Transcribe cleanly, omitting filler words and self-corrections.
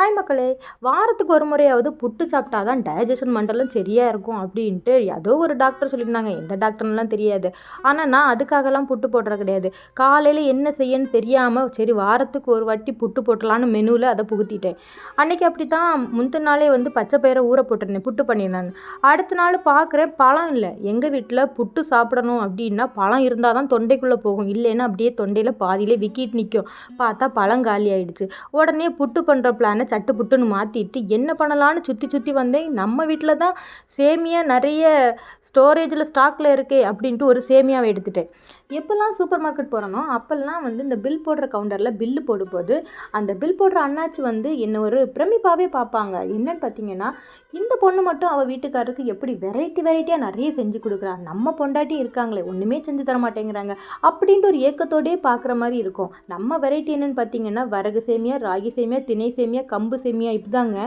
Hi மக்களே, வாரத்துக்கு ஒரு முறையாவது புட்டு சாப்பிட்டா தான் டைஜஷன் மண்டலம் சரியாக இருக்கும் அப்படின்ட்டு ஏதோ ஒரு டாக்டர் சொல்லியிருந்தாங்க. எந்த டாக்டர்லாம் தெரியாது. ஆனால் நான் அதுக்காகலாம் புட்டு போடுறது கிடையாது. காலையில் என்ன செய்யன்னு தெரியாமல் சரி வாரத்துக்கு ஒரு வாட்டி புட்டு போட்டலான்னு மெனுவில் அதை புகுத்திட்டேன். அன்றைக்கி அப்படி தான் முந்தின நாளே பச்சை பயிரை ஊற போட்டிருந்தேன், புட்டு பண்ணியிருந்தேன். அடுத்த நாள் பார்க்குறேன் பழம் இல்லை. எங்கள் வீட்டில் புட்டு சாப்பிடணும் அப்படின்னா பழம் இருந்தால் தான் தொண்டைக்குள்ளே போகும், இல்லைன்னா அப்படியே தொண்டையில் பாதியிலே விக்கிட்டு நிற்கும். பார்த்தா பழம் காலி ஆகிடுச்சு. உடனே புட்டு பண்ணுற பிளானை சட்டு புட்டுன்னு மாற்றிட்டு என்ன பண்ணலான்னு சுற்றி சுற்றி வந்தேன். நம்ம வீட்டில் தான் சேமியா நிறைய ஸ்டோரேஜில் ஸ்டாக்கில் இருக்கே அப்படின்ட்டு ஒரு சேமியாவை எடுத்துட்டேன். எப்போல்லாம் சூப்பர் மார்க்கெட் போகிறனோ அப்போல்லாம் இந்த பில் போடுற கவுண்டரில் பில்லு போடும்போது அந்த பில் போடுற அண்ணாச்சி என்ன ஒரு பிரமிப்பாகவே பார்ப்பாங்க. என்னன்னு பார்த்தீங்கன்னா, இந்த பொண்ணு மட்டும் அவள் வீட்டுக்காரருக்கு எப்படி வெரைட்டியாக நிறைய செஞ்சு கொடுக்குறா, நம்ம பொண்டாட்டி இருக்காங்களே ஒன்றுமே செஞ்சு தர மாட்டேங்கிறாங்க அப்படின்ட்டு ஒரு ஏக்கத்தோடே பார்க்குற மாதிரி இருக்கும். நம்ம வெரைட்டி என்னென்னு பார்த்தீங்கன்னா, வரகு சேமியா, ராகி சேமியா, திணை சேமியா, கம்பு சேமியா இப்படிதாங்க.